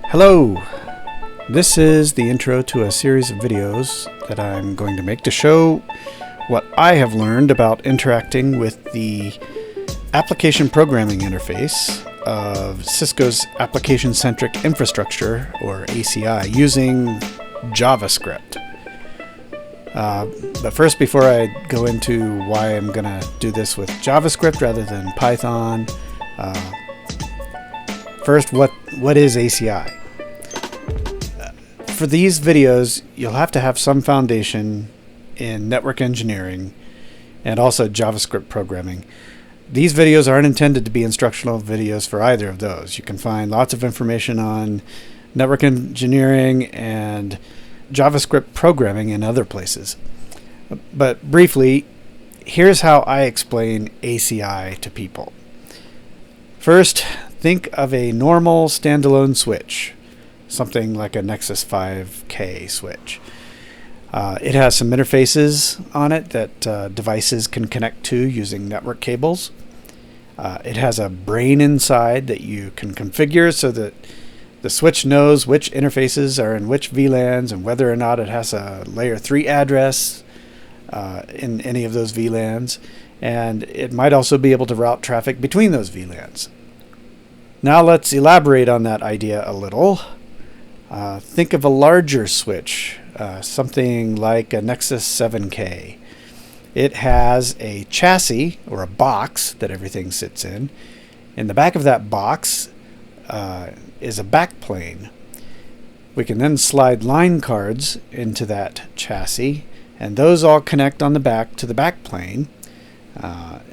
Hello! This is the intro to a series of videos that I'm going to make to show what I have learned about interacting with the application programming interface of Cisco's Application Centric Infrastructure, or ACI, using JavaScript. But first, before I go into why I'm going to do this with JavaScript rather than Python, first, what is ACI? For these videos, you'll have to have some foundation in network engineering and also JavaScript programming. These videos aren't intended to be instructional videos for either of those. You can find lots of information on network engineering and JavaScript programming in other places. But briefly, here's how I explain ACI to people. First, think of a normal standalone switch, something like a Nexus 5K switch. It has some interfaces on it that devices can connect to using network cables. It has a brain inside that you can configure so that the switch knows which interfaces are in which VLANs and whether or not it has a layer 3 address in any of those VLANs. And it might also be able to route traffic between those VLANs. Now let's elaborate on that idea a little. Think of a larger switch, something like a Nexus 7K. It has a chassis, or a box, that everything sits in. In the back of that box is a backplane. We can then slide line cards into that chassis, and those all connect on the back to the backplane.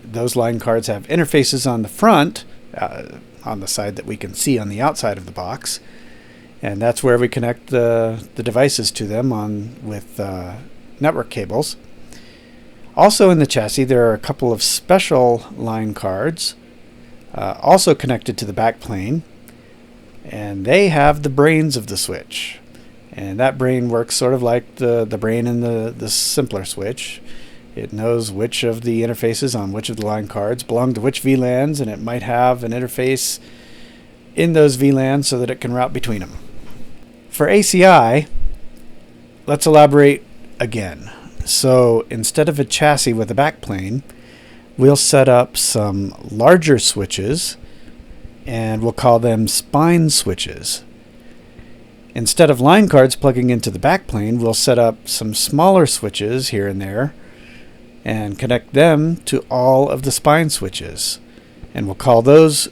Those line cards have interfaces on the front, on the side that we can see on the outside of the box. And that's where we connect the devices to them with network cables. Also in the chassis, there are a couple of special line cards, also connected to the backplane. And they have the brains of the switch. And that brain works sort of like the brain in the simpler switch. It knows which of the interfaces on which of the line cards belong to which VLANs, and it might have an interface in those VLANs so that it can route between them. For ACI, let's elaborate again. So instead of a chassis with a backplane, we'll set up some larger switches, and we'll call them spine switches. Instead of line cards plugging into the backplane, we'll set up some smaller switches here and there and connect them to all of the spine switches, and we'll call those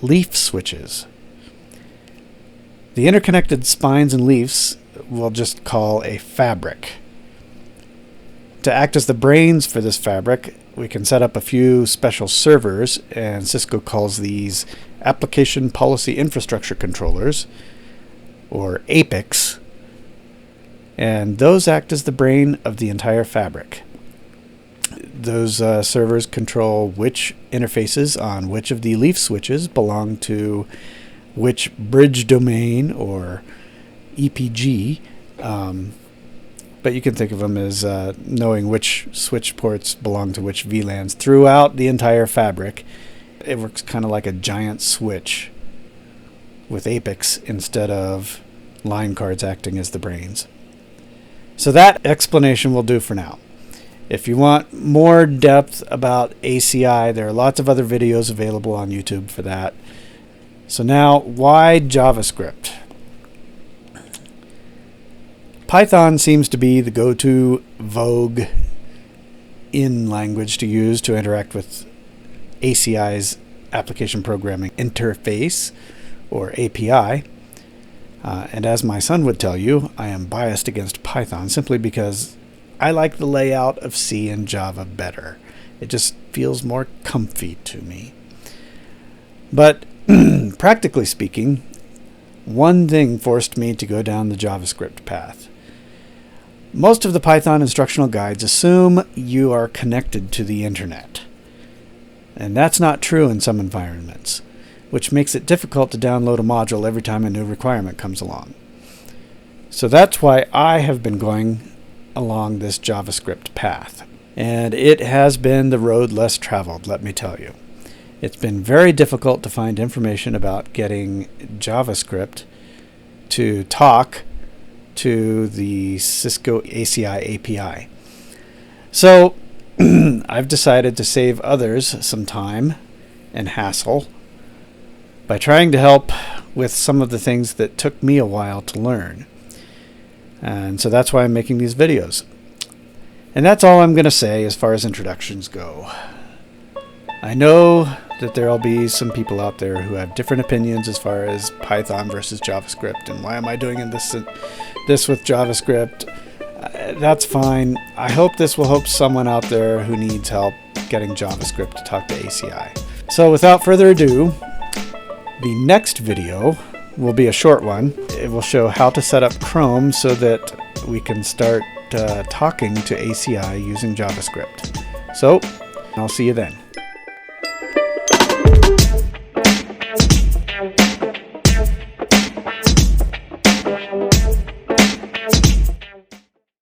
leaf switches. The interconnected spines and leaves we'll just call a fabric. To act as the brains for this fabric, we can set up a few special servers, and Cisco calls these Application Policy Infrastructure Controllers, or APICs, and those act as the brain of the entire fabric. Those servers control which interfaces on which of the leaf switches belong to which bridge domain, or EPG, but you can think of them as knowing which switch ports belong to which VLANs throughout the entire fabric. It works kind of like a giant switch with APICs instead of line cards acting as the brains. So that explanation will do for now. If you want more depth about ACI, there are lots of other videos available on YouTube for that. So now, why JavaScript? Python seems to be the go-to vogue in language to use to interact with ACI's application programming interface, or API. And as my son would tell you, I am biased against Python simply because I like the layout of C and Java better. It just feels more comfy to me. But practically speaking, one thing forced me to go down the JavaScript path. Most of the Python instructional guides assume you are connected to the internet. And that's not true in some environments, which makes it difficult to download a module every time a new requirement comes along. So that's why I have been going along this JavaScript path. And it has been the road less traveled, let me tell you. It's been very difficult to find information about getting JavaScript to talk to the Cisco ACI API. So I've decided to save others some time and hassle by trying to help with some of the things that took me a while to learn. And so that's why I'm making these videos. And that's all I'm going to say as far as introductions go. I know that there'll be some people out there who have different opinions as far as Python versus JavaScript and why am I doing this with JavaScript. That's fine. I hope this will help someone out there who needs help getting JavaScript to talk to ACI. So without further ado, the next video will be a short one. It will show how to set up Chrome so that we can start talking to ACI using JavaScript. So I'll see you then.